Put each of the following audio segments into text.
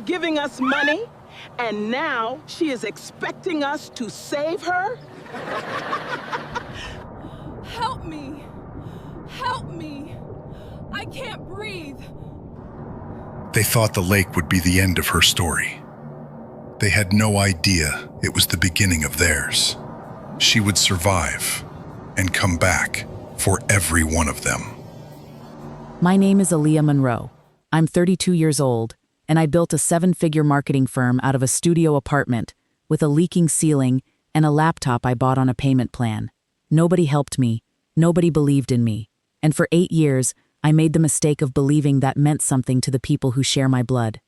giving us money, and now she is expecting us to save her? Help me! Help me! I can't breathe! They thought the lake would be the end of her story. They had no idea it was the beginning of theirs. She would survive and come back for every one of them. My name is Aaliyah Monroe. I'm 32 years old, and I built a 7-figure marketing firm out of a studio apartment with a leaking ceiling and a laptop I bought on a payment plan. Nobody helped me. Nobody believed in me. And for 8 years, I made the mistake of believing that meant something to the people who share my blood.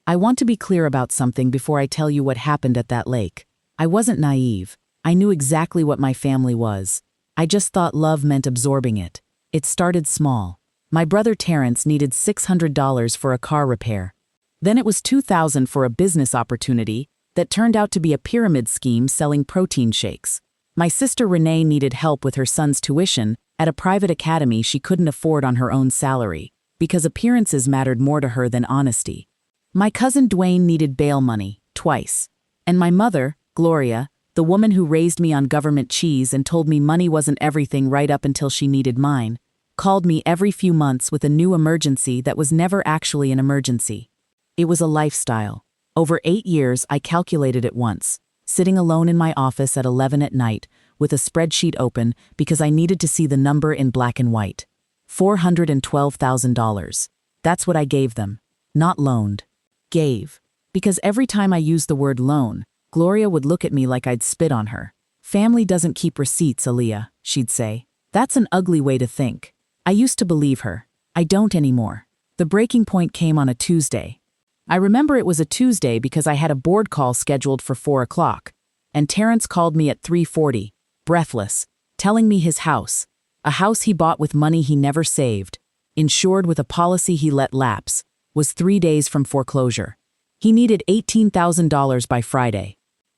I want to be clear about something before I tell you what happened at that lake. I wasn't naive. I knew exactly what my family was. I just thought love meant absorbing it. It started small. My brother Terrence needed $600 for a car repair. Then it was $2,000 for a business opportunity that turned out to be a pyramid scheme selling protein shakes. My sister Renee needed help with her son's tuition at a private academy she couldn't afford on her own salary, because appearances mattered more to her than honesty. My cousin Dwayne needed bail money, twice. And my mother, Gloria, the woman who raised me on government cheese and told me money wasn't everything right up until she needed mine, called me every few months with a new emergency that was never actually an emergency. It was a lifestyle. Over 8 years, I calculated it once, sitting alone in my office at 11 at night with a spreadsheet open because I needed to see the number in black and white. $412,000. That's what I gave them. Not loaned. Gave. Because every time I used the word loan, Gloria would look at me like I'd spit on her. Family doesn't keep receipts, Aaliyah, she'd say. That's an ugly way to think. I used to believe her. I don't anymore. The breaking point came on a Tuesday. I remember it was a Tuesday because I had a board call scheduled for 4 o'clock, and Terrence called me at 3:40, breathless, telling me his house, a house he bought with money he never saved, insured with a policy he let lapse, was 3 days from foreclosure. He needed $18,000 by Friday.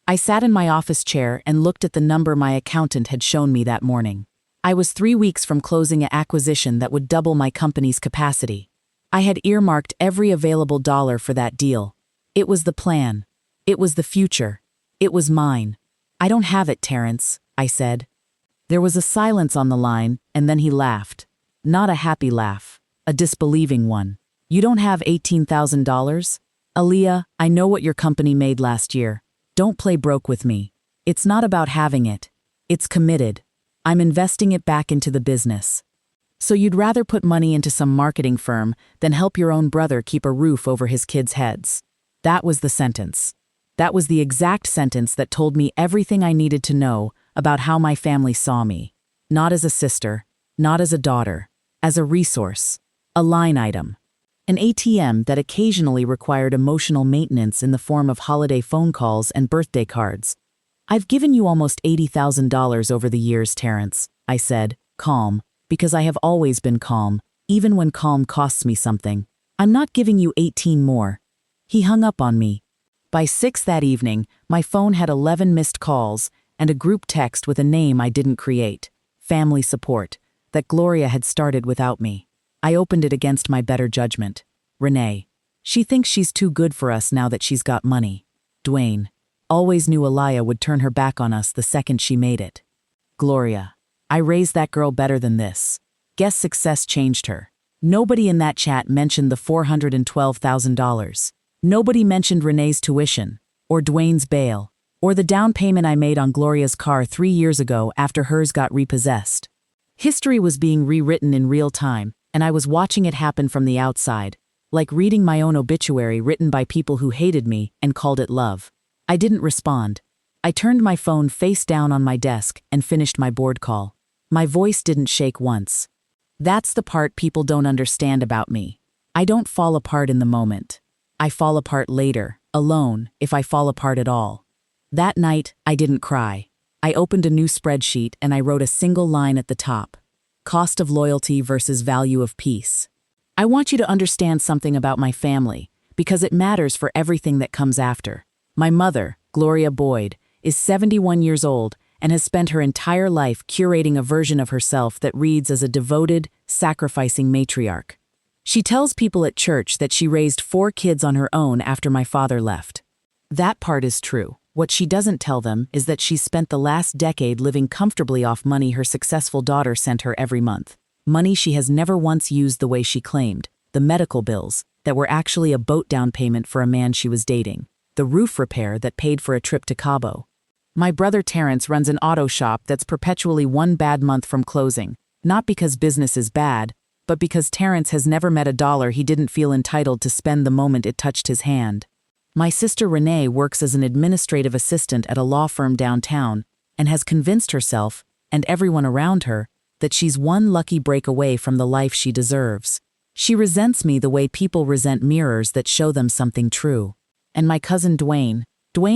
I sat in my office chair and looked at the number my accountant had shown me that morning. I was 3 weeks from closing an acquisition that would double my company's capacity. I had earmarked every available dollar for that deal. It was the plan. It was the future. It was mine. I don't have it, Terrence, I said. There was a silence on the line, and then he laughed. Not a happy laugh. A disbelieving one. You don't have $18,000? Aaliyah, I know what your company made last year. Don't play broke with me. It's not about having it. It's committed. I'm investing it back into the business. So you'd rather put money into some marketing firm than help your own brother keep a roof over his kids' heads. That was the sentence. That was the exact sentence that told me everything I needed to know about how my family saw me. Not as a sister, not as a daughter, as a resource, a line item. An ATM that occasionally required emotional maintenance in the form of holiday phone calls and birthday cards. I've given you almost $80,000 over the years, Terrence, I said, calm, because I have always been calm, even when calm costs me something. I'm not giving you 18 more. He hung up on me. By 6 that evening, my phone had 11 missed calls and a group text with a name I didn't create, Family Support, that Gloria had started without me. I opened it against my better judgment. Renee. She thinks she's too good for us now that she's got money. Dwayne. Always knew Aaliyah would turn her back on us the second she made it. Gloria. I raised that girl better than this. Guess success changed her. Nobody in that chat mentioned the $412,000. Nobody mentioned Renee's tuition, or Dwayne's bail, or the down payment I made on Gloria's car 3 years ago after hers got repossessed. History was being rewritten in real time, and I was watching it happen from the outside, like reading my own obituary written by people who hated me and called it love. I didn't respond. I turned my phone face down on my desk and finished my board call. My voice didn't shake once. That's the part people don't understand about me. I don't fall apart in the moment. I fall apart later, alone, if I fall apart at all. That night, I didn't cry. I opened a new spreadsheet and I wrote a single line at the top. Cost of loyalty versus value of peace. I want you to understand something about my family, because it matters for everything that comes after. My mother, Gloria Boyd, is 71 years old and has spent her entire life curating a version of herself that reads as a devoted, sacrificing matriarch. She tells people at church that she raised 4 kids on her own after my father left. That part is true. What she doesn't tell them is that she's spent the last decade living comfortably off money her successful daughter sent her every month. Money she has never once used the way she claimed. The medical bills that were actually a boat down payment for a man she was dating. The roof repair that paid for a trip to Cabo. My brother Terrence runs an auto shop that's perpetually one bad month from closing. Not because business is bad, but because Terrence has never met a dollar he didn't feel entitled to spend the moment it touched his hand. My sister Renee works as an administrative assistant at a law firm downtown and has convinced herself, and everyone around her, that she's one lucky break away from the life she deserves. She resents me the way people resent mirrors that show them something true. And my cousin Dwayne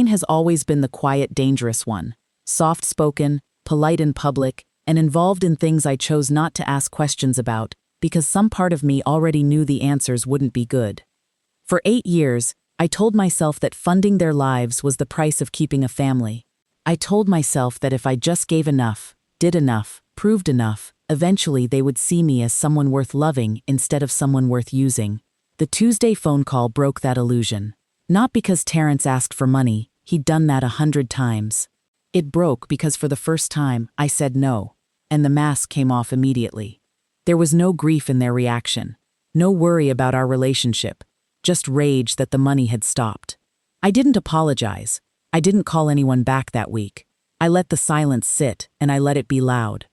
has always been the quiet, dangerous one. Soft-spoken, polite in public, and involved in things I chose not to ask questions about because some part of me already knew the answers wouldn't be good. For 8 years, I told myself that funding their lives was the price of keeping a family. I told myself that if I just gave enough, did enough, proved enough, eventually they would see me as someone worth loving instead of someone worth using. The Tuesday phone call broke that illusion. Not because Terrence asked for money, he'd done that 100 times. It broke because for the first time, I said no, and the mask came off immediately. There was no grief in their reaction, no worry about our relationship, just rage that the money had stopped. I didn't apologize. I didn't call anyone back that week. I let the silence sit, and I let it be loud.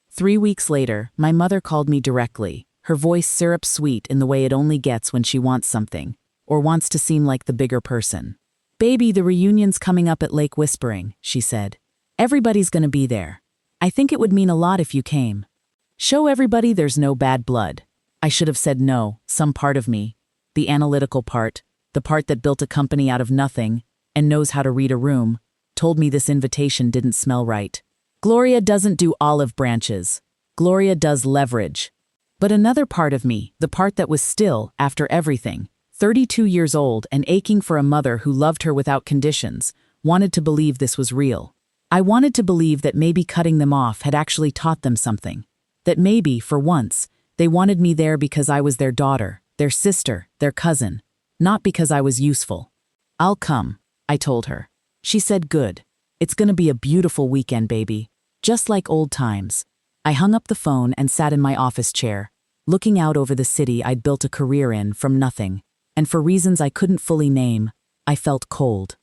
3 weeks later, my mother called me directly, her voice syrup-sweet in the way it only gets when she wants something, or wants to seem like the bigger person. "Baby, the reunion's coming up at Lake Whispering," she said. "Everybody's gonna be there. I think it would mean a lot if you came. Show everybody there's no bad blood." I should have said no, some part of me. The analytical part, the part that built a company out of nothing and knows how to read a room, told me this invitation didn't smell right. Gloria doesn't do olive branches. Gloria does leverage. But another part of me, the part that was still, after everything, 32 years old and aching for a mother who loved her without conditions, wanted to believe this was real. I wanted to believe that maybe cutting them off had actually taught them something. That maybe, for once, they wanted me there because I was their daughter, their sister, their cousin, not because I was useful. "I'll come," I told her. She said, "Good. It's gonna be a beautiful weekend, baby. Just like old times." I hung up the phone and sat in my office chair, looking out over the city I'd built a career in from nothing, and for reasons I couldn't fully name, I felt cold.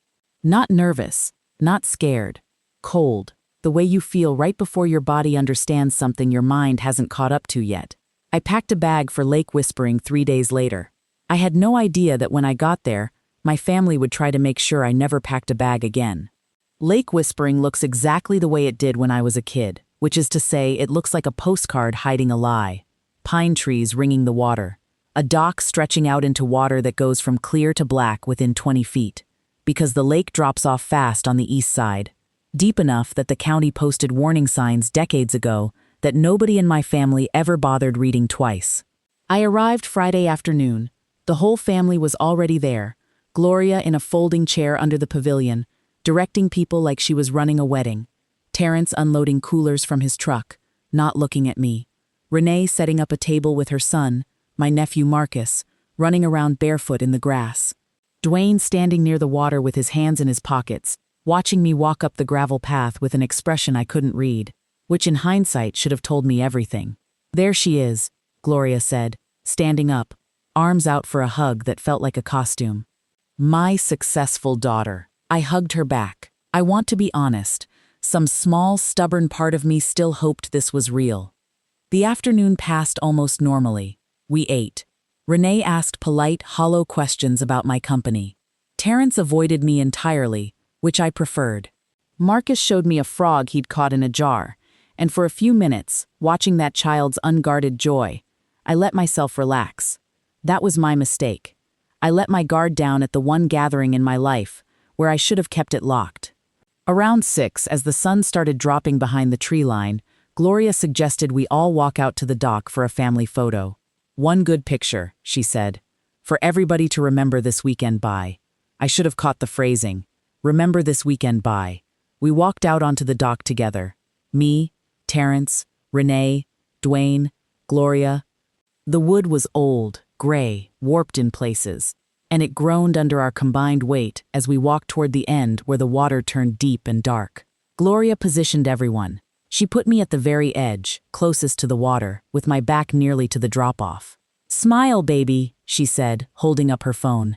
Not nervous, not scared. Cold, the way you feel right before your body understands something your mind hasn't caught up to yet. I packed a bag for Lake Whispering 3 days later. I had no idea that when I got there, my family would try to make sure I never packed a bag again. Lake Whispering looks exactly the way it did when I was a kid, which is to say it looks like a postcard hiding a lie. Pine trees ringing the water. A dock stretching out into water that goes from clear to black within 20 feet. Because the lake drops off fast on the east side. Deep enough that the county posted warning signs decades ago that nobody in my family ever bothered reading twice. I arrived Friday afternoon. The whole family was already there. Gloria in a folding chair under the pavilion, directing people like she was running a wedding. Terrence unloading coolers from his truck, not looking at me. Renee setting up a table with her son, my nephew Marcus, running around barefoot in the grass. Dwayne standing near the water with his hands in his pockets, watching me walk up the gravel path with an expression I couldn't read, which in hindsight should have told me everything. "There she is," Gloria said, standing up, arms out for a hug that felt like a costume. My successful daughter. I hugged her back. I want to be honest. Some small, stubborn part of me still hoped this was real. The afternoon passed almost normally. We ate. Renee asked polite, hollow questions about my company. Terrence avoided me entirely, which I preferred. Marcus showed me a frog he'd caught in a jar, and for a few minutes, watching that child's unguarded joy, I let myself relax. That was my mistake. I let my guard down at the one gathering in my life, where I should have kept it locked. Around 6, as the sun started dropping behind the tree line, Gloria suggested we all walk out to the dock for a family photo. "One good picture," she said, "for everybody to remember this weekend by." I should have caught the phrasing. Remember this weekend by. We walked out onto the dock together. Me, Terrence, Renee, Dwayne, Gloria. The wood was old, gray, warped in places, and it groaned under our combined weight as we walked toward the end where the water turned deep and dark. Gloria positioned everyone. She put me at the very edge, closest to the water, with my back nearly to the drop-off. "Smile, baby," she said, holding up her phone.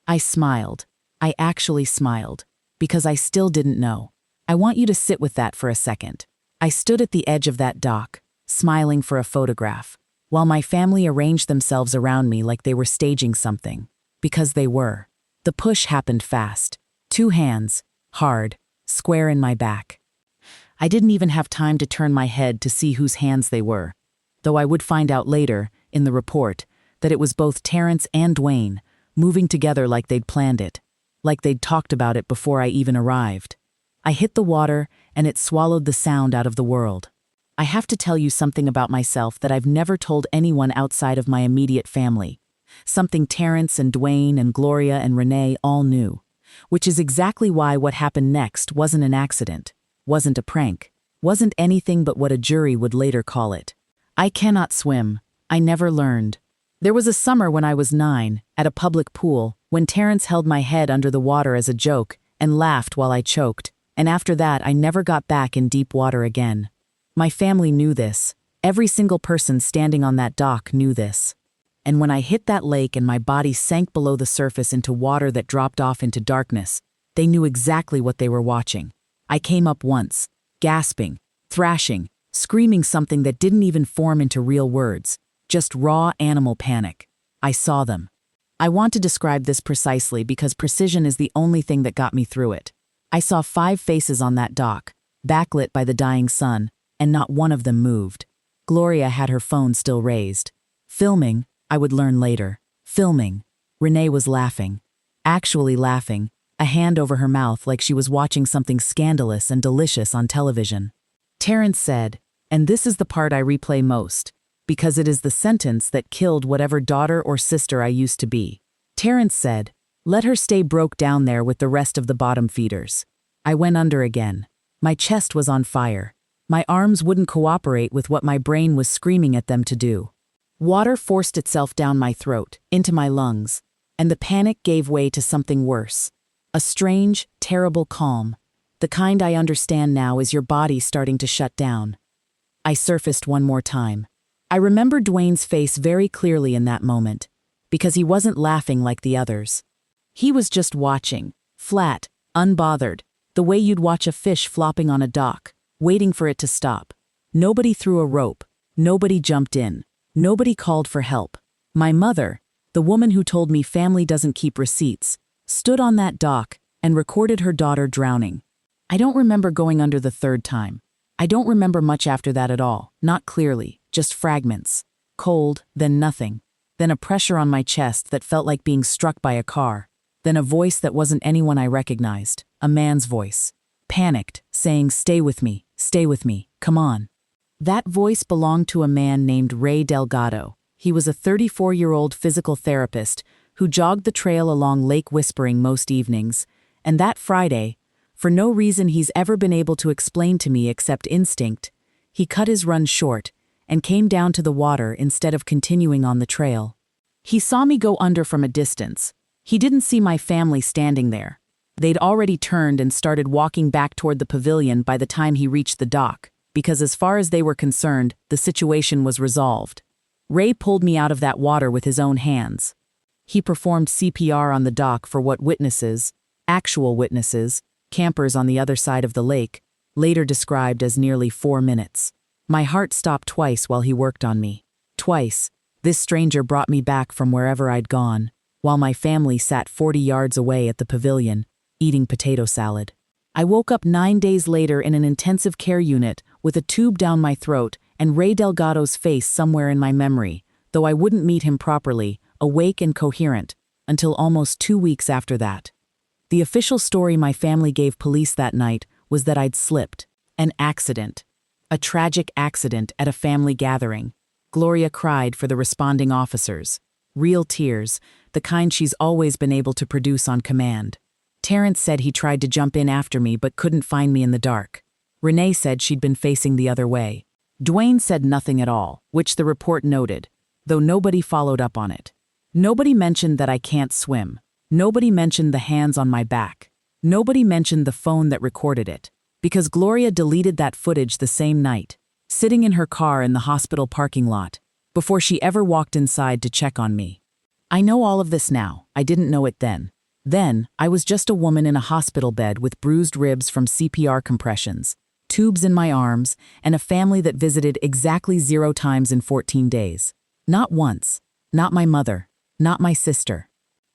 I smiled. I actually smiled, because I still didn't know. I want you to sit with that for a second. I stood at the edge of that dock, smiling for a photograph, while my family arranged themselves around me like they were staging something. Because they were. The push happened fast. 2 hands, hard, square in my back. I didn't even have time to turn my head to see whose hands they were, though I would find out later, in the report, that it was both Terrence and Dwayne, moving together like they'd planned it, like they'd talked about it before I even arrived. I hit the water, and it swallowed the sound out of the world. I have to tell you something about myself that I've never told anyone outside of my immediate family. Something Terrence and Dwayne and Gloria and Renee all knew. Which is exactly why what happened next wasn't an accident, wasn't a prank, wasn't anything but what a jury would later call it. I cannot swim. I never learned. There was a summer when I was 9, at a public pool, when Terrence held my head under the water as a joke and laughed while I choked, and after that I never got back in deep water again. My family knew this. Every single person standing on that dock knew this. And when I hit that lake and my body sank below the surface into water that dropped off into darkness, they knew exactly what they were watching. I came up once, gasping, thrashing, screaming something that didn't even form into real words, just raw animal panic. I saw them. I want to describe this precisely because precision is the only thing that got me through it. I saw 5 faces on that dock, backlit by the dying sun, and not one of them moved. Gloria had her phone still raised. Filming, I would learn later. Filming. Renee was laughing. Actually laughing, a hand over her mouth like she was watching something scandalous and delicious on television. Terrence said, and this is the part I replay most, because it is the sentence that killed whatever daughter or sister I used to be. Terrence said, "Let her stay broke down there with the rest of the bottom feeders." I went under again. My chest was on fire. My arms wouldn't cooperate with what my brain was screaming at them to do. Water forced itself down my throat, into my lungs, and the panic gave way to something worse. A strange, terrible calm, the kind I understand now is your body starting to shut down. I surfaced one more time. I remember Dwayne's face very clearly in that moment, because he wasn't laughing like the others. He was just watching, flat, unbothered, the way you'd watch a fish flopping on a dock, waiting for it to stop. Nobody threw a rope, nobody jumped in. Nobody called for help. My mother, the woman who told me family doesn't keep receipts, stood on that dock and recorded her daughter drowning. I don't remember going under the 3rd time. I don't remember much after that at all, not clearly, just fragments. Cold, then nothing. Then a pressure on my chest that felt like being struck by a car. Then a voice that wasn't anyone I recognized, a man's voice. Panicked, saying, stay with me, come on." That voice belonged to a man named Ray Delgado. He was a 34-year-old physical therapist who jogged the trail along Lake Whispering most evenings, and that Friday, for no reason he's ever been able to explain to me except instinct, he cut his run short and came down to the water instead of continuing on the trail. He saw me go under from a distance. He didn't see my family standing there. They'd already turned and started walking back toward the pavilion by the time he reached the dock, because as far as they were concerned, the situation was resolved. Ray pulled me out of that water with his own hands. He performed CPR on the dock for what witnesses, actual witnesses, campers on the other side of the lake, later described as nearly 4 minutes. My heart stopped twice while he worked on me. Twice, this stranger brought me back from wherever I'd gone, while my family sat 40 yards away at the pavilion, eating potato salad. I woke up 9 days later in an intensive care unit with a tube down my throat and Ray Delgado's face somewhere in my memory, though I wouldn't meet him properly, awake and coherent, until almost 2 weeks after that. The official story my family gave police that night was that I'd slipped. An accident. A tragic accident at a family gathering. Gloria cried for the responding officers. Real tears, the kind she's always been able to produce on command. Terrence said he tried to jump in after me but couldn't find me in the dark. Renee said she'd been facing the other way. Dwayne said nothing at all, which the report noted, though nobody followed up on it. Nobody mentioned that I can't swim. Nobody mentioned the hands on my back. Nobody mentioned the phone that recorded it. Because Gloria deleted that footage the same night, sitting in her car in the hospital parking lot, before she ever walked inside to check on me. I know all of this now. I didn't know it then. Then, I was just a woman in a hospital bed with bruised ribs from CPR compressions, tubes in my arms, and a family that visited exactly 0 times in 14 days. Not once. Not my mother. Not my sister.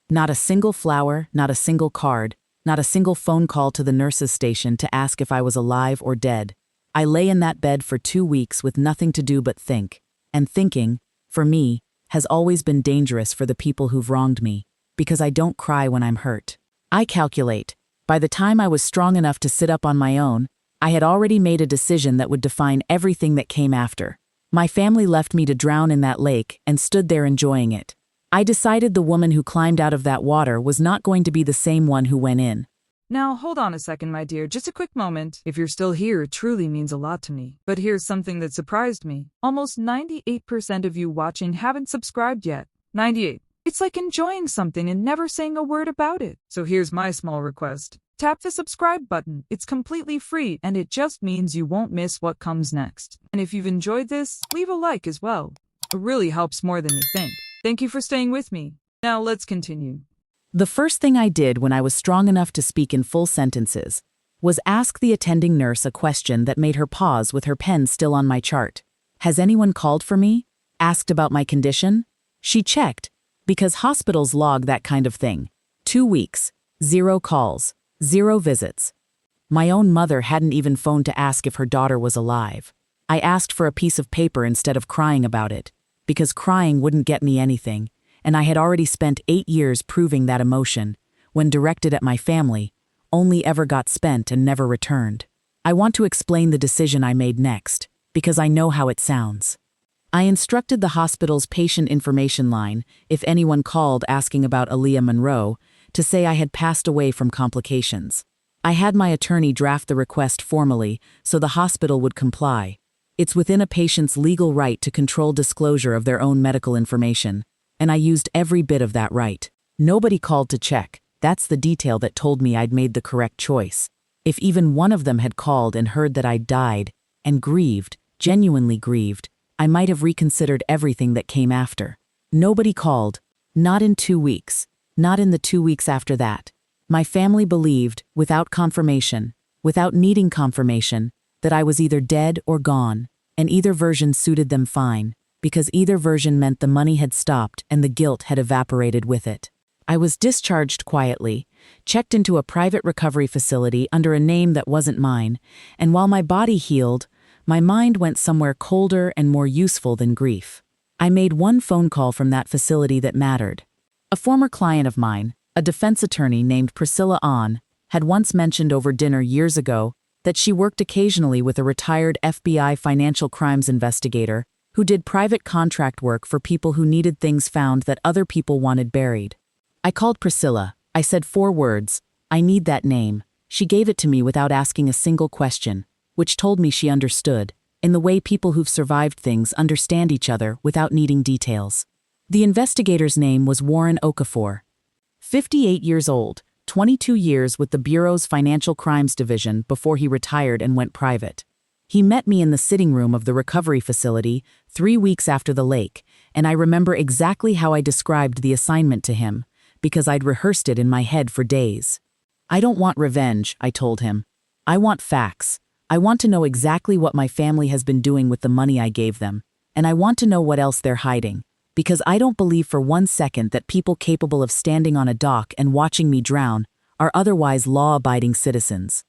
Not a single flower, not a single card, not a single phone call to the nurse's station to ask if I was alive or dead. I lay in that bed for 2 weeks with nothing to do but think. And thinking, for me, has always been dangerous for the people who've wronged me, because I don't cry when I'm hurt. I calculate, by the time I was strong enough to sit up on my own, I had already made a decision that would define everything that came after. My family left me to drown in that lake and stood there enjoying it. I decided the woman who climbed out of that water was not going to be the same one who went in. Now, hold on a second, my dear, just a quick moment. If you're still here, it truly means a lot to me. But here's something that surprised me. Almost 98% of you watching haven't subscribed yet. 98. It's like enjoying something and never saying a word about it. So here's my small request. Tap the subscribe button. It's completely free, and it just means you won't miss what comes next. And if you've enjoyed this, leave a like as well. It really helps more than you think. Thank you for staying with me. Now let's continue. The first thing I did when I was strong enough to speak in full sentences was ask the attending nurse a question that made her pause with her pen still on my chart. Has anyone called for me? Asked about my condition? She checked, because hospitals log that kind of thing. 2 weeks, 0 calls, 0 visits. My own mother hadn't even phoned to ask if her daughter was alive. I asked for a piece of paper instead of crying about it, because crying wouldn't get me anything, and I had already spent 8 years proving that emotion, when directed at my family, only ever got spent and never returned. I want to explain the decision I made next, because I know how it sounds. I instructed the hospital's patient information line, if anyone called asking about Aaliyah Monroe, to say I had passed away from complications. I had my attorney draft the request formally so the hospital would comply. It's within a patient's legal right to control disclosure of their own medical information, and I used every bit of that right. Nobody called to check. That's the detail that told me I'd made the correct choice. If even one of them had called and heard that I'd died, and grieved, genuinely grieved, I might have reconsidered everything that came after. Nobody called. Not in 2 weeks. Not in the 2 weeks after that. My family believed, without confirmation, without needing confirmation, that I was either dead or gone, and either version suited them fine, because either version meant the money had stopped and the guilt had evaporated with it. I was discharged quietly, checked into a private recovery facility under a name that wasn't mine, and while my body healed, my mind went somewhere colder and more useful than grief. I made one phone call from that facility that mattered. A former client of mine, a defense attorney named Priscilla Ahn, had once mentioned over dinner years ago that she worked occasionally with a retired FBI financial crimes investigator who did private contract work for people who needed things found that other people wanted buried. I called Priscilla. I said 4 words, "I need that name." She gave it to me without asking a single question, which told me she understood, in the way people who've survived things understand each other without needing details. The investigator's name was Warren Okafor. 58 years old, 22 years with the Bureau's Financial Crimes Division before he retired and went private. He met me in the sitting room of the recovery facility 3 weeks after the lake, and I remember exactly how I described the assignment to him, because I'd rehearsed it in my head for days. "I don't want revenge," I told him. "I want facts. I want to know exactly what my family has been doing with the money I gave them, and I want to know what else they're hiding, because I don't believe for 1 second that people capable of standing on a dock and watching me drown are otherwise law-abiding citizens.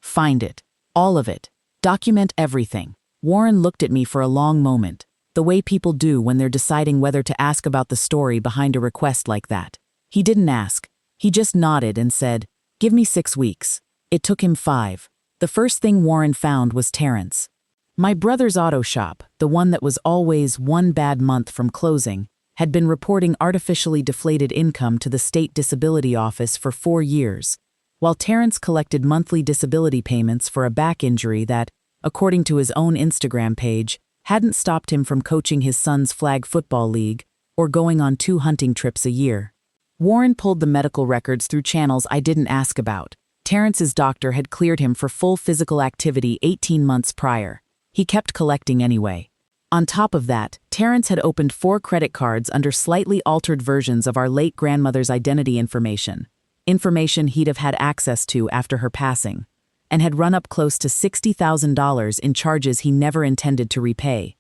Find it. All of it. Document everything." Warren looked at me for a long moment, the way people do when they're deciding whether to ask about the story behind a request like that. He didn't ask. He just nodded and said, "Give me 6 weeks." It took him 5. The first thing Warren found was Terrence. My brother's auto shop, the one that was always 1 bad month from closing, had been reporting artificially deflated income to the state disability office for 4 years, while Terrence collected monthly disability payments for a back injury that, according to his own Instagram page, hadn't stopped him from coaching his son's flag football league, or going on 2 hunting trips a year. Warren pulled the medical records through channels I didn't ask about. Terrence's doctor had cleared him for full physical activity 18 months prior. He kept collecting anyway. On top of that, Terrence had opened 4 credit cards under slightly altered versions of our late grandmother's identity information he'd have had access to after her passing, and had run up close to $60,000 in charges he never intended to repay.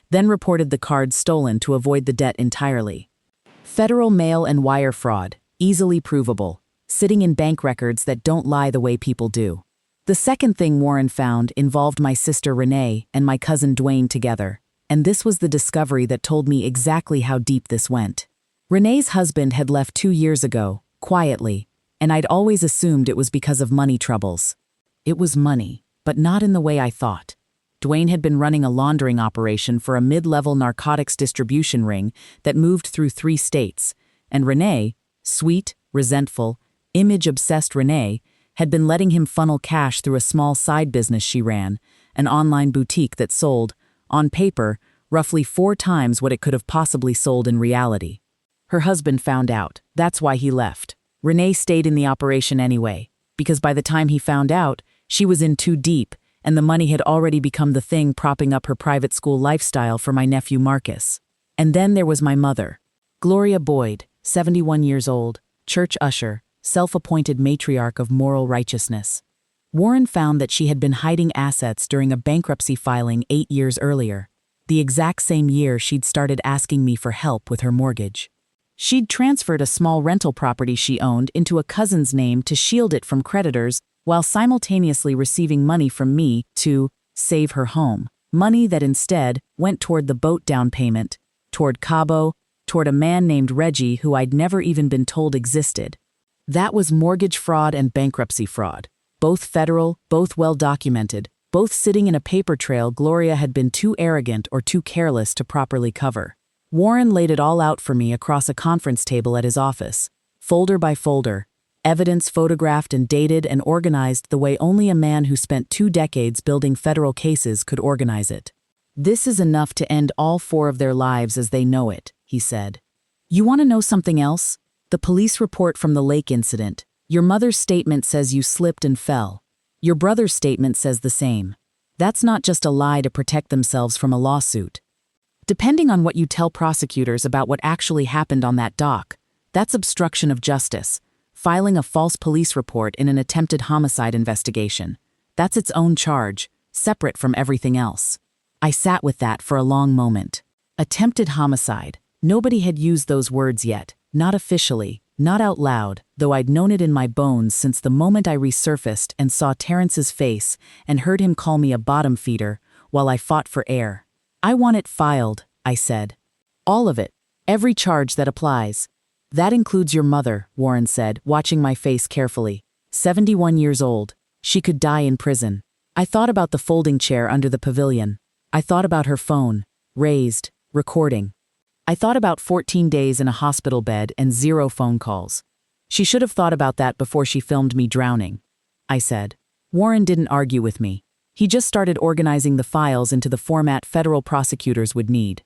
Then reported the cards stolen to avoid the debt entirely. Federal mail and wire fraud, easily provable, sitting in bank records that don't lie the way people do. The second thing Warren found involved my sister Renee and my cousin Dwayne together, and this was the discovery that told me exactly how deep this went. Renee's husband had left 2 years ago, quietly, and I'd always assumed it was because of money troubles. It was money, but not in the way I thought. Dwayne had been running a laundering operation for a mid-level narcotics distribution ring that moved through 3 states, and Renee, sweet, resentful, image-obsessed Renee, had been letting him funnel cash through a small side business she ran, an online boutique that sold, on paper, roughly 4 times what it could have possibly sold in reality. Her husband found out. That's why he left. Renee stayed in the operation anyway, because by the time he found out, she was in too deep, and the money had already become the thing propping up her private school lifestyle for my nephew Marcus. And then there was my mother, Gloria Boyd, 71 years old, church usher, self-appointed matriarch of moral righteousness. Warren found that she had been hiding assets during a bankruptcy filing 8 years earlier, the exact same year she'd started asking me for help with her mortgage. She'd transferred a small rental property she owned into a cousin's name to shield it from creditors while simultaneously receiving money from me to save her home, money that instead went toward the boat down payment, toward Cabo, toward a man named Reggie who I'd never even been told existed. That was mortgage fraud and bankruptcy fraud, both federal, both well-documented, both sitting in a paper trail Gloria had been too arrogant or too careless to properly cover. Warren laid it all out for me across a conference table at his office, folder by folder, evidence photographed and dated and organized the way only a man who spent 2 decades building federal cases could organize it. "This is enough to end all 4 of their lives as they know it," he said. "You want to know something else? The police report from the lake incident. Your mother's statement says you slipped and fell. Your brother's statement says the same. That's not just a lie to protect themselves from a lawsuit. Depending on what you tell prosecutors about what actually happened on that dock, that's obstruction of justice, filing a false police report in an attempted homicide investigation. That's its own charge, separate from everything else." I sat with that for a long moment. Attempted homicide. Nobody had used those words yet, not officially, not out loud, though I'd known it in my bones since the moment I resurfaced and saw Terrence's face and heard him call me a bottom feeder while I fought for air. "I want it filed," I said. "All of it. Every charge that applies." "That includes your mother," Warren said, watching my face carefully. 71 years old. She could die in prison. I thought about the folding chair under the pavilion. I thought about her phone, raised, recording. I thought about 14 days in a hospital bed and 0 phone calls. She should have thought about that before she filmed me drowning, I said. Warren didn't argue with me. He just started organizing the files into the format federal prosecutors would need.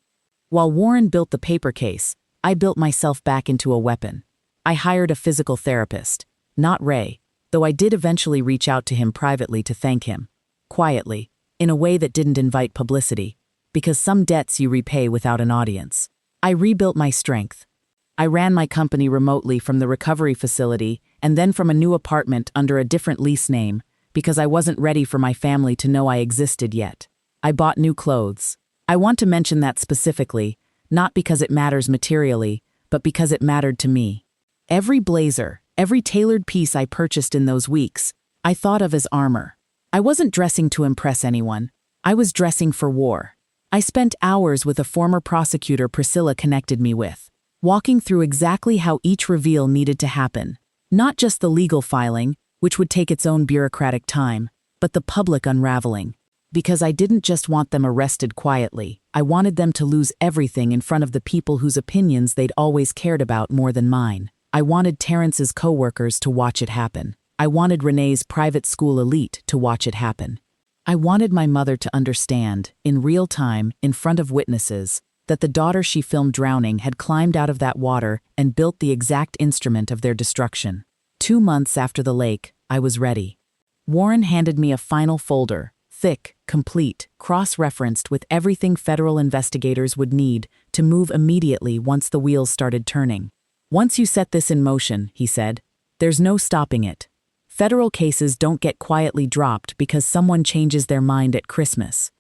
While Warren built the paper case, I built myself back into a weapon. I hired a physical therapist, not Ray, though I did eventually reach out to him privately to thank him. Quietly, in a way that didn't invite publicity, because some debts you repay without an audience. I rebuilt my strength. I ran my company remotely from the recovery facility and then from a new apartment under a different lease name, because I wasn't ready for my family to know I existed yet. I bought new clothes. I want to mention that specifically, not because it matters materially, but because it mattered to me. Every blazer, every tailored piece I purchased in those weeks, I thought of as armor. I wasn't dressing to impress anyone. I was dressing for war. I spent hours with a former prosecutor Priscilla connected me with, walking through exactly how each reveal needed to happen. Not just the legal filing, which would take its own bureaucratic time, but the public unraveling. Because I didn't just want them arrested quietly, I wanted them to lose everything in front of the people whose opinions they'd always cared about more than mine. I wanted Terrence's coworkers to watch it happen. I wanted Renee's private school elite to watch it happen. I wanted my mother to understand, in real time, in front of witnesses, that the daughter she filmed drowning had climbed out of that water and built the exact instrument of their destruction. 2 months after the lake, I was ready. Warren handed me a final folder, thick, complete, cross-referenced with everything federal investigators would need to move immediately once the wheels started turning. "Once you set this in motion," he said, "there's no stopping it. Federal cases don't get quietly dropped because someone changes their mind at Christmas."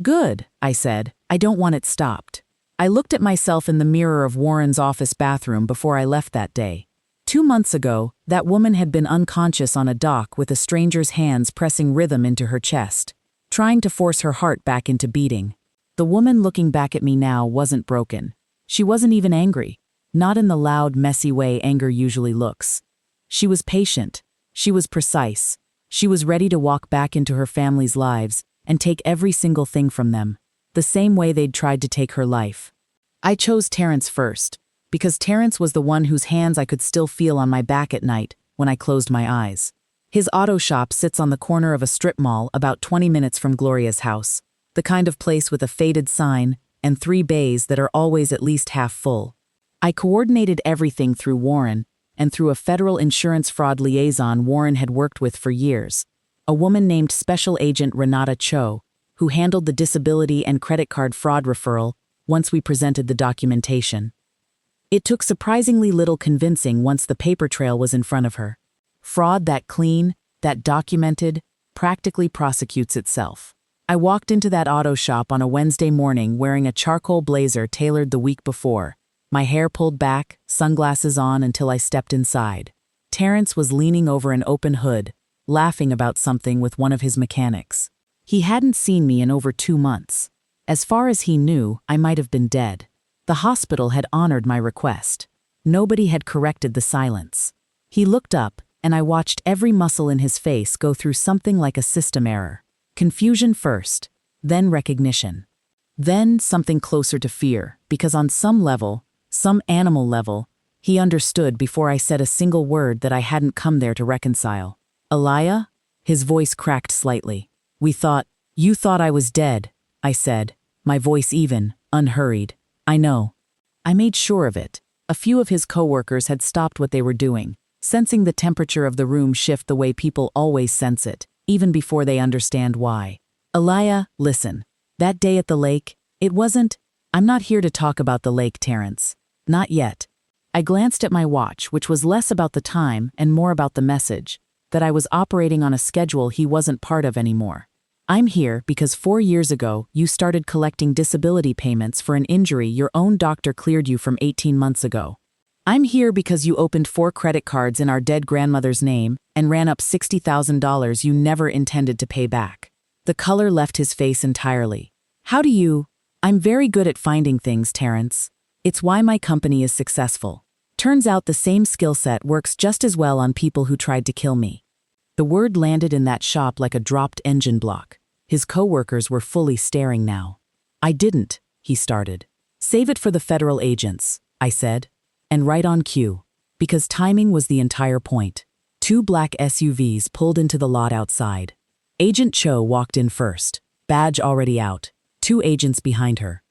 "Good," I said. "I don't want it stopped." I looked at myself in the mirror of Warren's office bathroom before I left that day. 2 months ago, that woman had been unconscious on a dock with a stranger's hands pressing rhythm into her chest, trying to force her heart back into beating. The woman looking back at me now wasn't broken. She wasn't even angry. Not in the loud, messy way anger usually looks. She was patient. She was precise. She was ready to walk back into her family's lives and take every single thing from them, the same way they'd tried to take her life. I chose Terrence first, because Terrence was the one whose hands I could still feel on my back at night when I closed my eyes. His auto shop sits on the corner of a strip mall about 20 minutes from Gloria's house, the kind of place with a faded sign and 3 bays that are always at least half full. I coordinated everything through Warren and through a federal insurance fraud liaison Warren had worked with for years, a woman named Special Agent Renata Cho, who handled the disability and credit card fraud referral once we presented the documentation. It took surprisingly little convincing once the paper trail was in front of her. Fraud that clean, that documented, practically prosecutes itself. I walked into that auto shop on a Wednesday morning wearing a charcoal blazer tailored the week before, my hair pulled back, sunglasses on until I stepped inside. Terrence was leaning over an open hood, laughing about something with one of his mechanics. He hadn't seen me in over 2 months. As far as he knew, I might have been dead. The hospital had honored my request. Nobody had corrected the silence. He looked up, and I watched every muscle in his face go through something like a system error. Confusion first, then recognition. Then something closer to fear, because on some level, some animal level, he understood before I said a single word that I hadn't come there to reconcile. "Elia?" His voice cracked slightly. You thought I was dead," I said, my voice even, unhurried. "I know." I made sure of it. A few of his coworkers had stopped what they were doing, sensing the temperature of the room shift the way people always sense it, even before they understand why. "Elia, listen. That day at the lake, it wasn't— I'm not here to talk about the lake, Terrence. Not yet." I glanced at my watch, which was less about the time and more about the message, that I was operating on a schedule he wasn't part of anymore. "I'm here because 4 years ago you started collecting disability payments for an injury your own doctor cleared you from 18 months ago. I'm here because you opened 4 credit cards in our dead grandmother's name and ran up $60,000 you never intended to pay back." The color left his face entirely. "How do you— I'm very good at finding things, Terrence. It's why my company is successful. Turns out the same skill set works just as well on people who tried to kill me." The word landed in that shop like a dropped engine block. His coworkers were fully staring now. "I didn't," he started. "Save it for the federal agents," I said. And right on cue, because timing was the entire point. 2 black SUVs pulled into the lot outside. Agent Cho walked in first, badge already out, 2 agents behind her.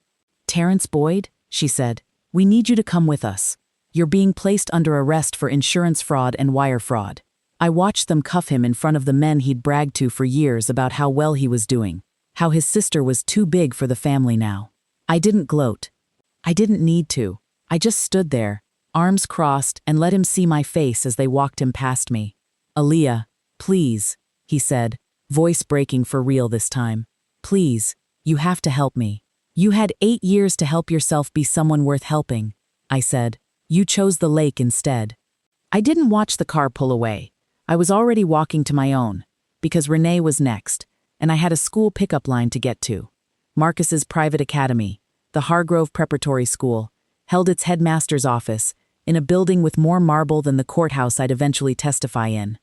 "Terrence Boyd," she said, "we need you to come with us. You're being placed under arrest for insurance fraud and wire fraud." I watched them cuff him in front of the men he'd bragged to for years about how well he was doing, how his sister was too big for the family now. I didn't gloat. I didn't need to. I just stood there, arms crossed, and let him see my face as they walked him past me. "Elia, please," he said, voice breaking for real this time. "Please, you have to help me. You had 8 years to help yourself be someone worth helping," I said. "You chose the lake instead." I didn't watch the car pull away. I was already walking to my own, because Renee was next, and I had a school pickup line to get to. Marcus's private academy, the Hargrove Preparatory School, held its headmaster's office in a building with more marble than the courthouse I'd eventually testify in.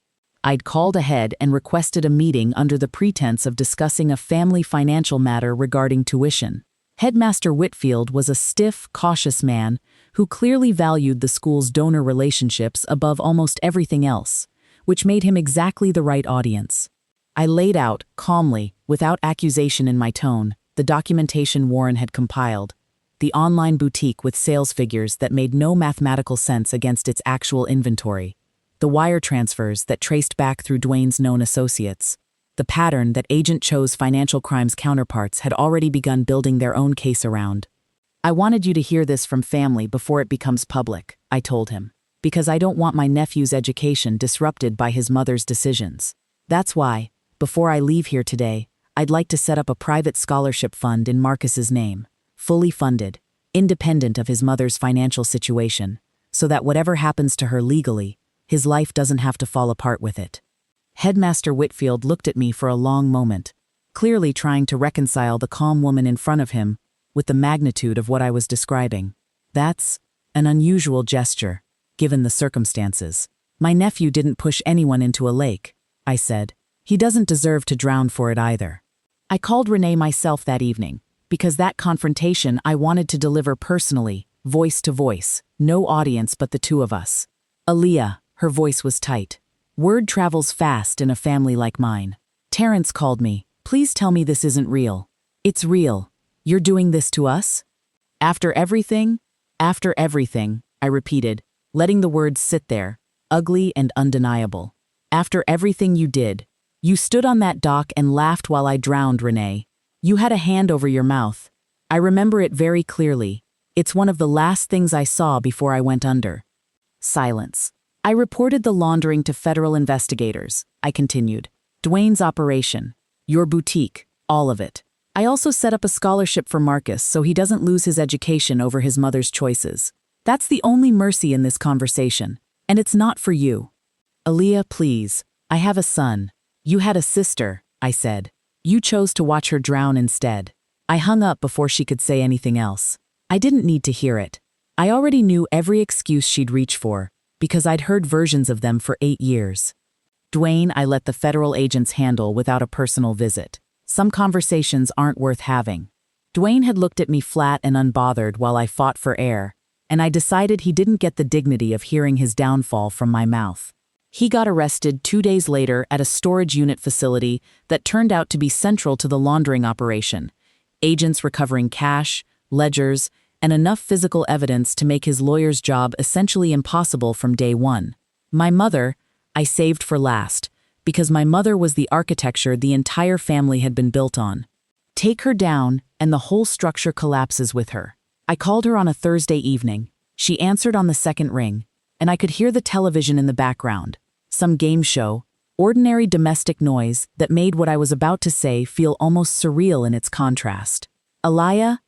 I'd called ahead and requested a meeting under the pretense of discussing a family financial matter regarding tuition. Headmaster Whitfield was a stiff, cautious man who clearly valued the school's donor relationships above almost everything else, which made him exactly the right audience. I laid out, calmly, without accusation in my tone, the documentation Warren had compiled, the online boutique with sales figures that made no mathematical sense against its actual inventory, the wire transfers that traced back through Dwayne's known associates. The pattern that Agent Cho's financial crimes counterparts had already begun building their own case around. I wanted you to hear this from family before it becomes public, I told him, because I don't want my nephew's education disrupted by his mother's decisions. That's why, before I leave here today, I'd like to set up a private scholarship fund in Marcus's name, fully funded, independent of his mother's financial situation, so that whatever happens to her legally, his life doesn't have to fall apart with it. Headmaster Whitfield looked at me for a long moment, clearly trying to reconcile the calm woman in front of him with the magnitude of what I was describing. That's an unusual gesture, given the circumstances. My nephew didn't push anyone into a lake, I said. He doesn't deserve to drown for it either. I called Renee myself that evening, because that confrontation I wanted to deliver personally, voice to voice, no audience but the two of us. Aaliyah, her voice was tight. Word travels fast in a family like mine. Terrence called me. Please tell me this isn't real. It's real. You're doing this to us? After everything, I repeated, letting the words sit there, ugly and undeniable. After everything you did. You stood on that dock and laughed while I drowned, Renee. You had a hand over your mouth. I remember it very clearly. It's one of the last things I saw before I went under. Silence. I reported the laundering to federal investigators, I continued. Dwayne's operation. Your boutique. All of it. I also set up a scholarship for Marcus so he doesn't lose his education over his mother's choices. That's the only mercy in this conversation. And it's not for you. Aaliyah, please. I have a son. You had a sister, I said. You chose to watch her drown instead. I hung up before she could say anything else. I didn't need to hear it. I already knew every excuse she'd reach for, because I'd heard versions of them for 8 years. Dwayne, I let the federal agents handle without a personal visit. Some conversations aren't worth having. Dwayne had looked at me flat and unbothered while I fought for air, and I decided he didn't get the dignity of hearing his downfall from my mouth. He got arrested 2 days later at a storage unit facility that turned out to be central to the laundering operation. Agents recovering cash, ledgers, and enough physical evidence to make his lawyer's job essentially impossible from day one. My mother, I saved for last, because my mother was the architecture the entire family had been built on. Take her down, and the whole structure collapses with her. I called her on a Thursday evening. She answered on the second ring, and I could hear the television in the background. Some game show, ordinary domestic noise that made what I was about to say feel almost surreal in its contrast. Aliyah?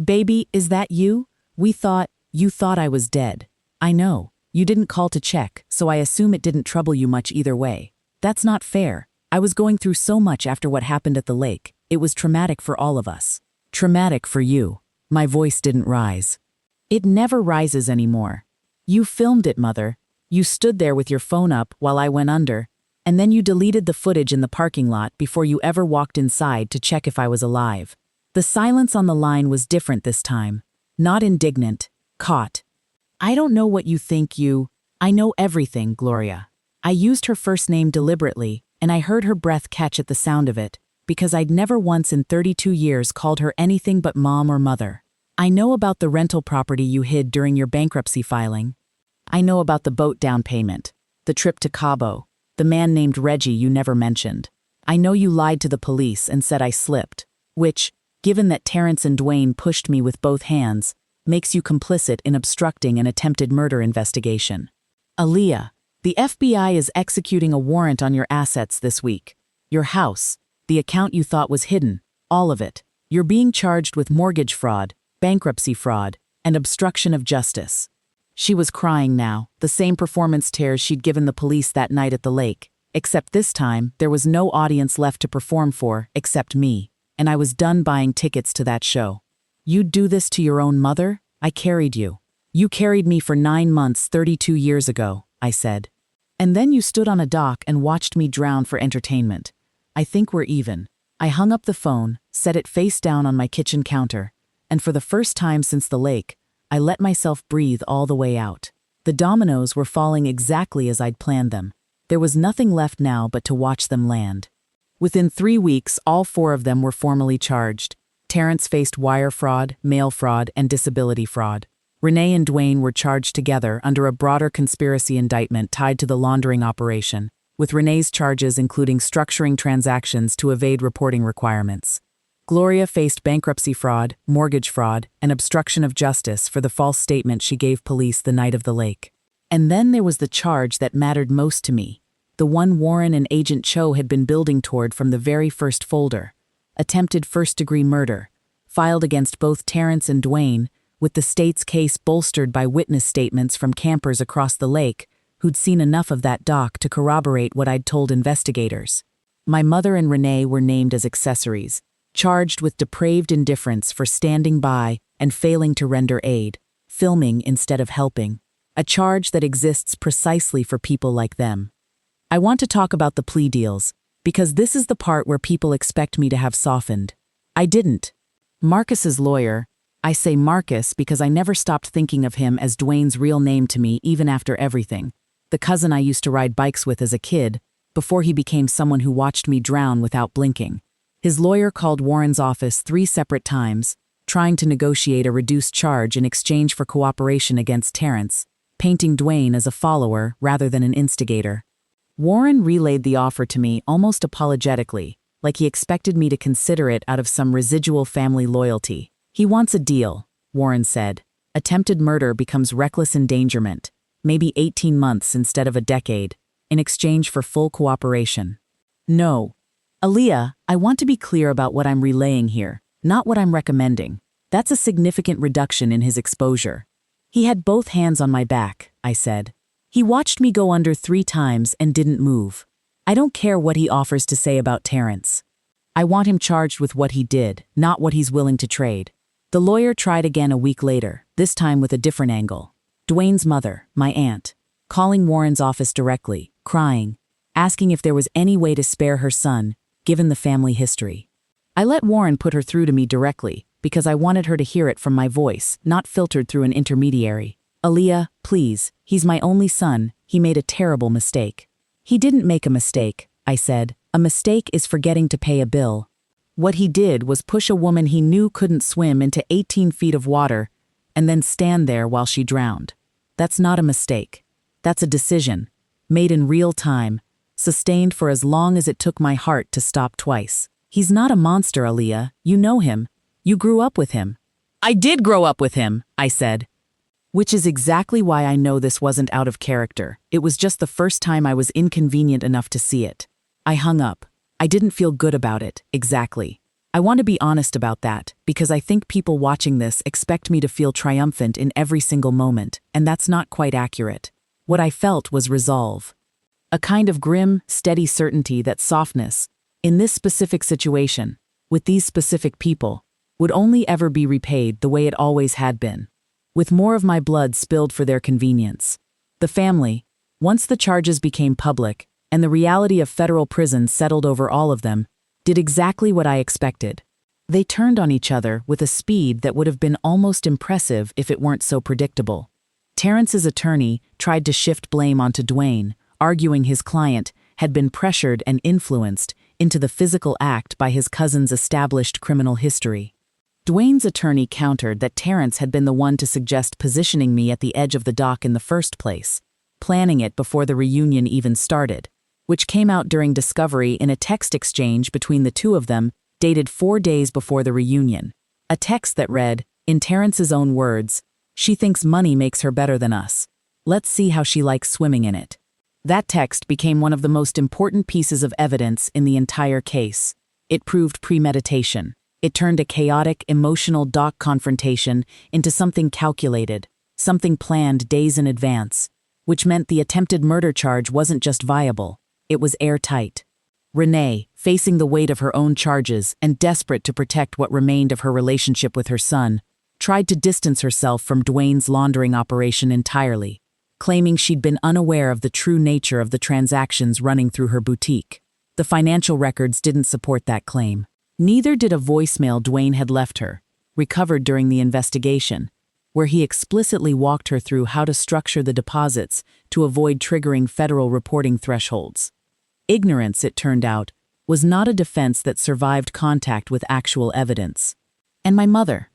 Baby, is that you? You thought I was dead. I know. You didn't call to check, so I assume it didn't trouble you much either way. That's not fair. I was going through so much after what happened at the lake. It was traumatic for all of us. Traumatic for you. My voice didn't rise. It never rises anymore. You filmed it, Mother. You stood there with your phone up while I went under, and then you deleted the footage in the parking lot before you ever walked inside to check if I was alive. The silence on the line was different this time. Not indignant. Caught. I don't know what you think I know everything, Gloria. I used her first name deliberately, and I heard her breath catch at the sound of it, because I'd never once in 32 years called her anything but Mom or Mother. I know about the rental property you hid during your bankruptcy filing. I know about the boat down payment, the trip to Cabo, the man named Reggie you never mentioned. I know you lied to the police and said I slipped, which, given that Terrence and Dwayne pushed me with both hands, makes you complicit in obstructing an attempted murder investigation. Aliyah, the FBI is executing a warrant on your assets this week. Your house, the account you thought was hidden, all of it. You're being charged with mortgage fraud, bankruptcy fraud, and obstruction of justice. She was crying now, the same performance tears she'd given the police that night at the lake, except this time there was no audience left to perform for except me, and I was done buying tickets to that show. You'd do this to your own mother? I carried you. You carried me for 9 months 32 years ago, I said. And then you stood on a dock and watched me drown for entertainment. I think we're even. I hung up the phone, set it face down on my kitchen counter, and for the first time since the lake, I let myself breathe all the way out. The dominoes were falling exactly as I'd planned them. There was nothing left now but to watch them land. Within 3 weeks, all 4 of them were formally charged. Terrence faced wire fraud, mail fraud, and disability fraud. Renee and Dwayne were charged together under a broader conspiracy indictment tied to the laundering operation, with Renee's charges including structuring transactions to evade reporting requirements. Gloria faced bankruptcy fraud, mortgage fraud, and obstruction of justice for the false statement she gave police the night of the lake. And then there was the charge that mattered most to me, the one Warren and Agent Cho had been building toward from the very first folder: attempted first-degree murder, filed against both Terrence and Dwayne, with the state's case bolstered by witness statements from campers across the lake who'd seen enough of that dock to corroborate what I'd told investigators. My mother and Renee were named as accessories, charged with depraved indifference for standing by and failing to render aid, filming instead of helping, a charge that exists precisely for people like them. I want to talk about the plea deals, because this is the part where people expect me to have softened. I didn't. Marcus's lawyer, I say Marcus because I never stopped thinking of him as Dwayne's real name to me even after everything, the cousin I used to ride bikes with as a kid, before he became someone who watched me drown without blinking. His lawyer called Warren's office 3 separate times, trying to negotiate a reduced charge in exchange for cooperation against Terrence, painting Dwayne as a follower rather than an instigator. Warren relayed the offer to me almost apologetically, like he expected me to consider it out of some residual family loyalty. He wants a deal, Warren said. Attempted murder becomes reckless endangerment, maybe 18 months instead of a decade, in exchange for full cooperation. No. Aaliyah, I want to be clear about what I'm relaying here, not what I'm recommending. That's a significant reduction in his exposure. He had both hands on my back, I said. He watched me go under 3 times and didn't move. I don't care what he offers to say about Terrence. I want him charged with what he did, not what he's willing to trade. The lawyer tried again a week later, this time with a different angle. Dwayne's mother, my aunt, calling Warren's office directly, crying, asking if there was any way to spare her son, given the family history. I let Warren put her through to me directly, because I wanted her to hear it from my voice, not filtered through an intermediary. Aaliyah, please, he's my only son, he made a terrible mistake. He didn't make a mistake, I said. A mistake is forgetting to pay a bill. What he did was push a woman he knew couldn't swim into 18 feet of water, and then stand there while she drowned. That's not a mistake. That's a decision, made in real time, sustained for as long as it took my heart to stop twice. He's not a monster, Aaliyah. You know him. You grew up with him. I did grow up with him, I said. Which is exactly why I know this wasn't out of character. It was just the first time I was inconvenient enough to see it. I hung up. I didn't feel good about it, exactly. I want to be honest about that, because I think people watching this expect me to feel triumphant in every single moment, and that's not quite accurate. What I felt was resolve. A kind of grim, steady certainty that softness, in this specific situation, with these specific people, would only ever be repaid the way it always had been, with more of my blood spilled for their convenience. The family, once the charges became public, and the reality of federal prison settled over all of them, did exactly what I expected. They turned on each other with a speed that would have been almost impressive if it weren't so predictable. Terrence's attorney tried to shift blame onto Dwayne, arguing his client had been pressured and influenced into the physical act by his cousin's established criminal history. Dwayne's attorney countered that Terrence had been the one to suggest positioning me at the edge of the dock in the first place, planning it before the reunion even started, which came out during discovery in a text exchange between the two of them dated 4 days before the reunion. A text that read, in Terrence's own words, "She thinks money makes her better than us. Let's see how she likes swimming in it." That text became one of the most important pieces of evidence in the entire case. It proved premeditation. It turned a chaotic, emotional dock confrontation into something calculated, something planned days in advance, which meant the attempted murder charge wasn't just viable, it was airtight. Renee, facing the weight of her own charges and desperate to protect what remained of her relationship with her son, tried to distance herself from Dwayne's laundering operation entirely, claiming she'd been unaware of the true nature of the transactions running through her boutique. The financial records didn't support that claim. Neither did a voicemail Dwayne had left her, recovered during the investigation, where he explicitly walked her through how to structure the deposits to avoid triggering federal reporting thresholds. Ignorance, it turned out, was not a defense that survived contact with actual evidence. And my mother,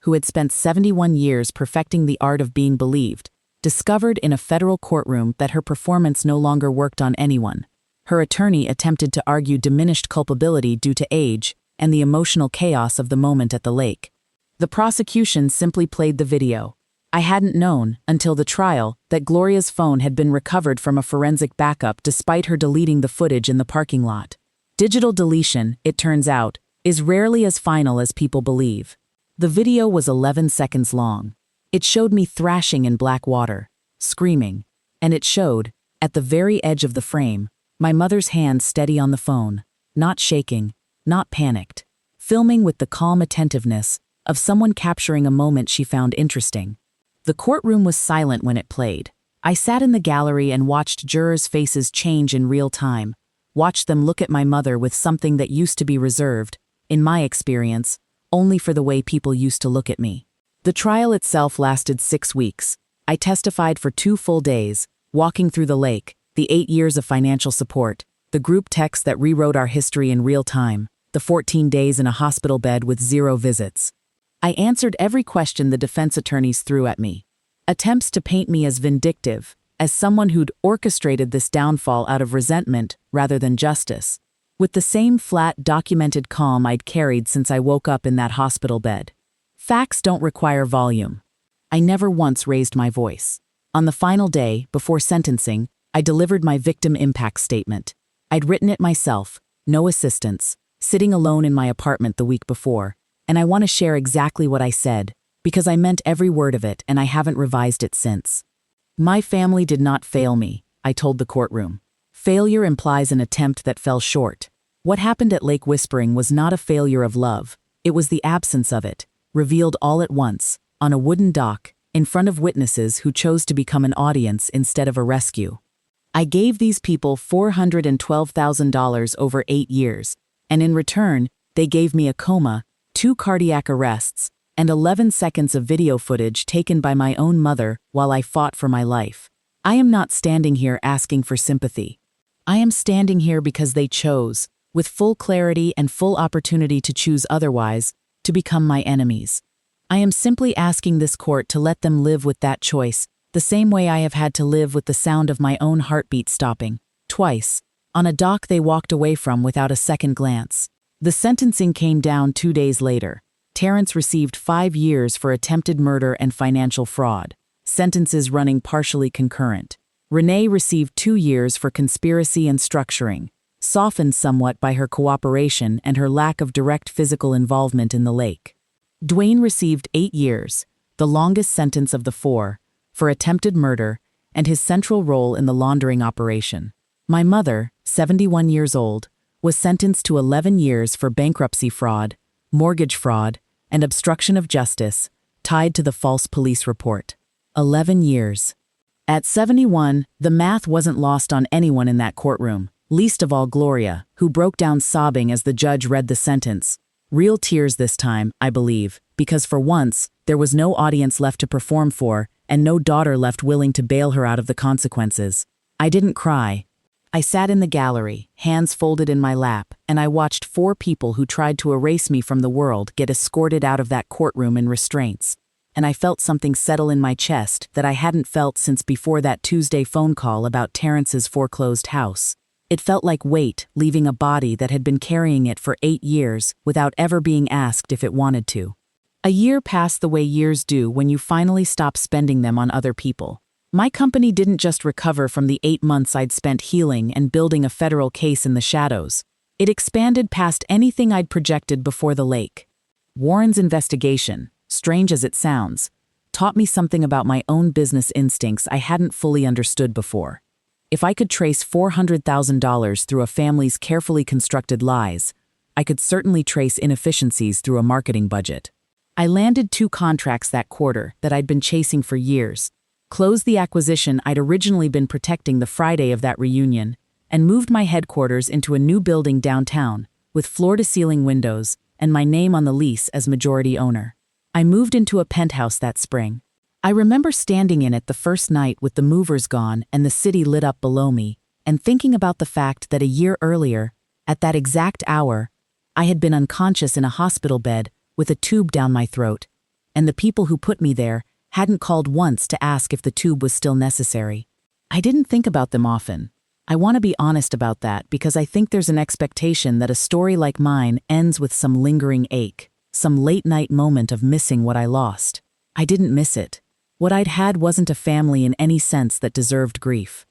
who had spent 71 years perfecting the art of being believed, discovered in a federal courtroom that her performance no longer worked on anyone. Her attorney attempted to argue diminished culpability due to age and the emotional chaos of the moment at the lake. The prosecution simply played the video. I hadn't known, until the trial, that Gloria's phone had been recovered from a forensic backup despite her deleting the footage in the parking lot. Digital deletion, it turns out, is rarely as final as people believe. The video was 11 seconds long. It showed me thrashing in black water, screaming, and it showed, at the very edge of the frame, my mother's hand steady on the phone, not shaking, not panicked, filming with the calm attentiveness of someone capturing a moment she found interesting. The courtroom was silent when it played. I sat in the gallery and watched jurors' faces change in real time, watched them look at my mother with something that used to be reserved, in my experience, only for the way people used to look at me. The trial itself lasted 6 weeks. I testified for 2 full days, walking through the lake, the 8 years of financial support, the group text that rewrote our history in real time, the 14 days in a hospital bed with 0 visits. I answered every question the defense attorneys threw at me. Attempts to paint me as vindictive, as someone who'd orchestrated this downfall out of resentment rather than justice, with the same flat, documented calm I'd carried since I woke up in that hospital bed. Facts don't require volume. I never once raised my voice. On the final day, before sentencing, I delivered my victim impact statement. I'd written it myself, no assistance, sitting alone in my apartment the week before, and I want to share exactly what I said, because I meant every word of it and I haven't revised it since. My family did not fail me, I told the courtroom. Failure implies an attempt that fell short. What happened at Lake Whispering was not a failure of love, it was the absence of it, revealed all at once, on a wooden dock, in front of witnesses who chose to become an audience instead of a rescue. I gave these people $412,000 over 8 years, and in return, they gave me a coma, 2 cardiac arrests, and 11 seconds of video footage taken by my own mother while I fought for my life. I am not standing here asking for sympathy. I am standing here because they chose, with full clarity and full opportunity to choose otherwise, to become my enemies. I am simply asking this court to let them live with that choice, the same way I have had to live with the sound of my own heartbeat stopping, twice, on a dock they walked away from without a second glance. The sentencing came down 2 days later. Terrence received 5 years for attempted murder and financial fraud, sentences running partially concurrent. Renee received 2 years for conspiracy and structuring, softened somewhat by her cooperation and her lack of direct physical involvement in the lake. Dwayne received 8 years, the longest sentence of the 4, for attempted murder and his central role in the laundering operation. My mother, 71 years old, was sentenced to 11 years for bankruptcy fraud, mortgage fraud, and obstruction of justice, tied to the false police report. 11 years. At 71, the math wasn't lost on anyone in that courtroom, least of all Gloria, who broke down sobbing as the judge read the sentence. Real tears this time, I believe, because for once, there was no audience left to perform for, and no daughter left willing to bail her out of the consequences. I didn't cry. I sat in the gallery, hands folded in my lap, and I watched 4 people who tried to erase me from the world get escorted out of that courtroom in restraints. And I felt something settle in my chest that I hadn't felt since before that Tuesday phone call about Terrence's foreclosed house. It felt like weight leaving a body that had been carrying it for 8 years without ever being asked if it wanted to. A year passed the way years do when you finally stop spending them on other people. My company didn't just recover from the 8 months I'd spent healing and building a federal case in the shadows. It expanded past anything I'd projected before the lake. Warren's investigation, strange as it sounds, taught me something about my own business instincts I hadn't fully understood before. If I could trace $400,000 through a family's carefully constructed lies, I could certainly trace inefficiencies through a marketing budget. I landed 2 contracts that quarter that I'd been chasing for years, closed the acquisition I'd originally been protecting the Friday of that reunion, and moved my headquarters into a new building downtown, with floor-to-ceiling windows and my name on the lease as majority owner. I moved into a penthouse that spring. I remember standing in it the first night with the movers gone and the city lit up below me, and thinking about the fact that a year earlier, at that exact hour, I had been unconscious in a hospital bed with a tube down my throat, and the people who put me there hadn't called once to ask if the tube was still necessary. I didn't think about them often. I want to be honest about that because I think there's an expectation that a story like mine ends with some lingering ache, some late-night moment of missing what I lost. I didn't miss it. What I'd had wasn't a family in any sense that deserved grief.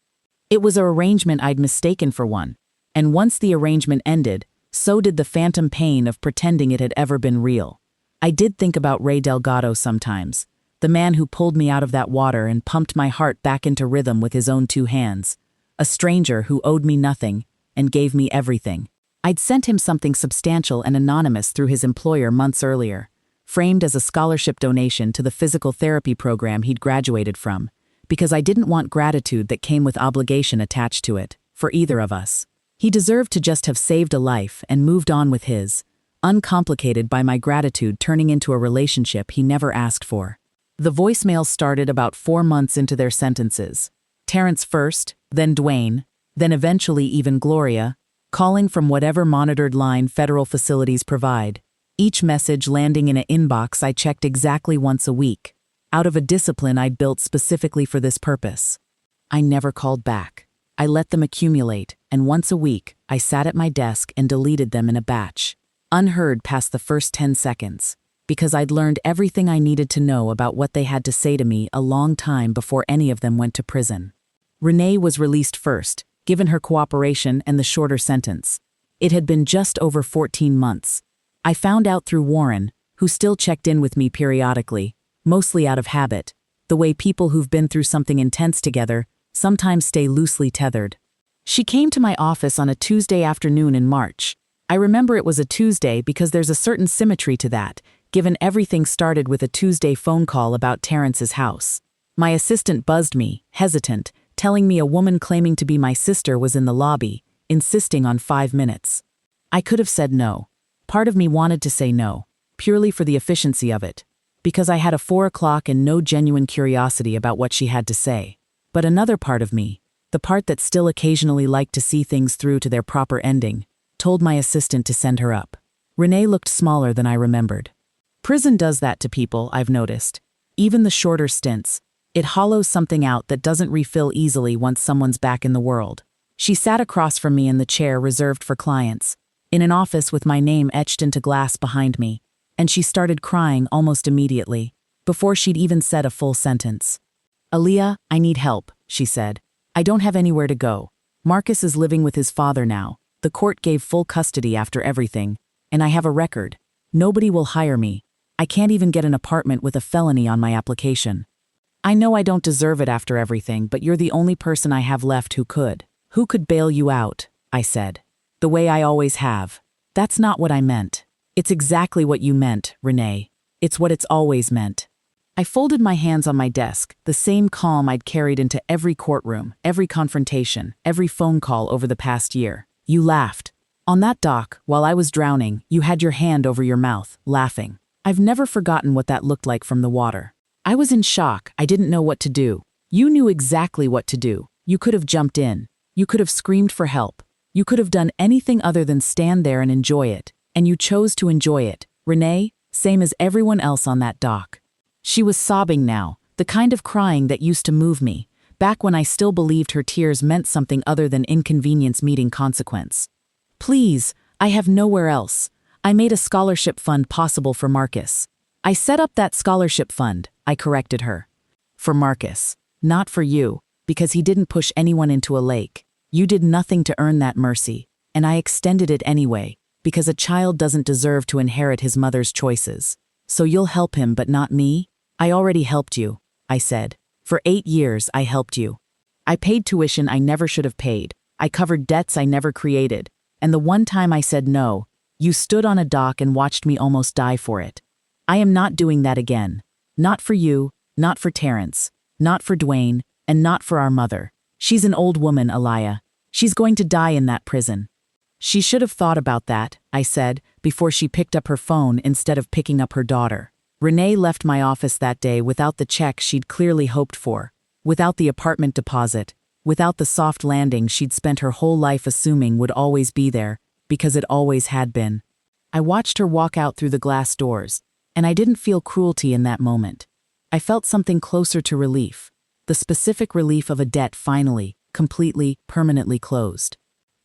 It was an arrangement I'd mistaken for one, and once the arrangement ended, so did the phantom pain of pretending it had ever been real. I did think about Ray Delgado sometimes, the man who pulled me out of that water and pumped my heart back into rhythm with his own 2 hands. A stranger who owed me nothing and gave me everything. I'd sent him something substantial and anonymous through his employer months earlier, framed as a scholarship donation to the physical therapy program he'd graduated from, because I didn't want gratitude that came with obligation attached to it, for either of us. He deserved to just have saved a life and moved on with his, uncomplicated by my gratitude turning into a relationship he never asked for. The voicemails started about 4 months into their sentences. Terrence first, then Dwayne, then eventually even Gloria, calling from whatever monitored line federal facilities provide, each message landing in an inbox I checked exactly once a week, out of a discipline I'd built specifically for this purpose. I never called back. I let them accumulate, and once a week, I sat at my desk and deleted them in a batch, unheard past the first 10 seconds, because I'd learned everything I needed to know about what they had to say to me a long time before any of them went to prison. Renee was released first, given her cooperation and the shorter sentence. It had been just over 14 months. I found out through Warren, who still checked in with me periodically, mostly out of habit, the way people who've been through something intense together sometimes stay loosely tethered. She came to my office on a Tuesday afternoon in March. I remember it was a Tuesday because there's a certain symmetry to that, given everything started with a Tuesday phone call about Terrence's house. My assistant buzzed me, hesitant, telling me a woman claiming to be my sister was in the lobby, insisting on 5 minutes. I could have said no. Part of me wanted to say no, purely for the efficiency of it, because I had a 4 o'clock and no genuine curiosity about what she had to say. But another part of me, the part that still occasionally liked to see things through to their proper ending, told my assistant to send her up. Renee looked smaller than I remembered. Prison does that to people, I've noticed. Even the shorter stints. It hollows something out that doesn't refill easily once someone's back in the world. She sat across from me in the chair reserved for clients, in an office with my name etched into glass behind me, and she started crying almost immediately, before she'd even said a full sentence. "Aaliyah, I need help," she said. "I don't have anywhere to go. Marcus is living with his father now. The court gave full custody after everything, and I have a record. Nobody will hire me. I can't even get an apartment with a felony on my application. I know I don't deserve it after everything, but you're the only person I have left who could. Who could bail you out?" I said. "The way I always have." "That's not what I meant." "It's exactly what you meant, Renee. It's what it's always meant." I folded my hands on my desk, the same calm I'd carried into every courtroom, every confrontation, every phone call over the past year. "You laughed. On that dock, while I was drowning, you had your hand over your mouth, laughing. I've never forgotten what that looked like from the water. I was in shock. I didn't know what to do. You knew exactly what to do. You could have jumped in. You could have screamed for help. You could have done anything other than stand there and enjoy it. And you chose to enjoy it, Renee, same as everyone else on that dock." She was sobbing now, the kind of crying that used to move me, back when I still believed her tears meant something other than inconvenience meeting consequence. "Please, I have nowhere else. I made a scholarship fund possible for Marcus. I set up that scholarship fund," I corrected her. "For Marcus, not for you, because he didn't push anyone into a lake. You did nothing to earn that mercy, and I extended it anyway, because a child doesn't deserve to inherit his mother's choices. So you'll help him but not me? I already helped you," I said. "For 8 years I helped you. I paid tuition I never should have paid. I covered debts I never created. And the one time I said no, you stood on a dock and watched me almost die for it. I am not doing that again. Not for you, not for Terrence, not for Dwayne, and not for our mother. She's an old woman, Aaliyah. She's going to die in that prison." "She should have thought about that," I said, before she picked up her phone instead of picking up her daughter. Renee left my office that day without the check she'd clearly hoped for, without the apartment deposit, without the soft landing she'd spent her whole life assuming would always be there, because it always had been. I watched her walk out through the glass doors, and I didn't feel cruelty in that moment. I felt something closer to relief, the specific relief of a debt finally, completely, permanently closed.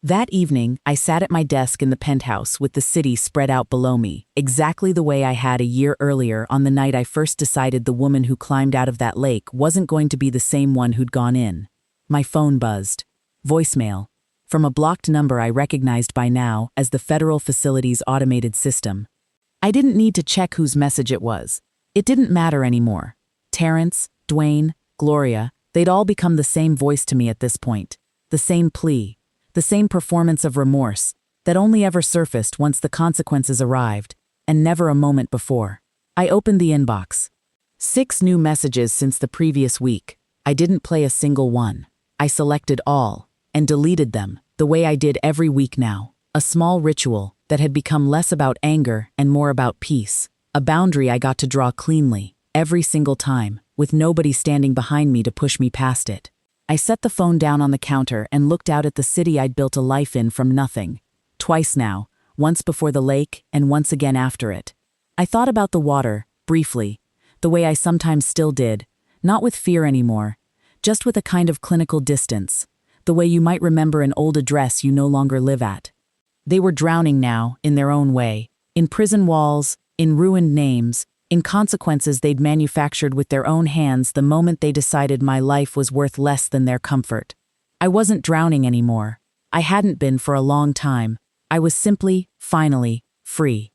That evening, I sat at my desk in the penthouse with the city spread out below me, exactly the way I had a year earlier on the night I first decided the woman who climbed out of that lake wasn't going to be the same one who'd gone in. My phone buzzed. Voicemail. From a blocked number I recognized by now as the federal facility's automated system. I didn't need to check whose message it was. It didn't matter anymore. Terrence, Dwayne, Gloria, they'd all become the same voice to me at this point. The same plea. The same performance of remorse that only ever surfaced once the consequences arrived, and never a moment before. I opened the inbox. 6 new messages since the previous week. I didn't play a single one. I selected all, and deleted them, the way I did every week now. A small ritual that had become less about anger and more about peace. A boundary I got to draw cleanly, every single time, with nobody standing behind me to push me past it. I set the phone down on the counter and looked out at the city I'd built a life in from nothing. Twice now, once before the lake and once again after it. I thought about the water, briefly, the way I sometimes still did, not with fear anymore, just with a kind of clinical distance, the way you might remember an old address you no longer live at. They were drowning now, in their own way, in prison walls, in ruined names, in consequences they'd manufactured with their own hands the moment they decided my life was worth less than their comfort. I wasn't drowning anymore. I hadn't been for a long time. I was simply, finally, free.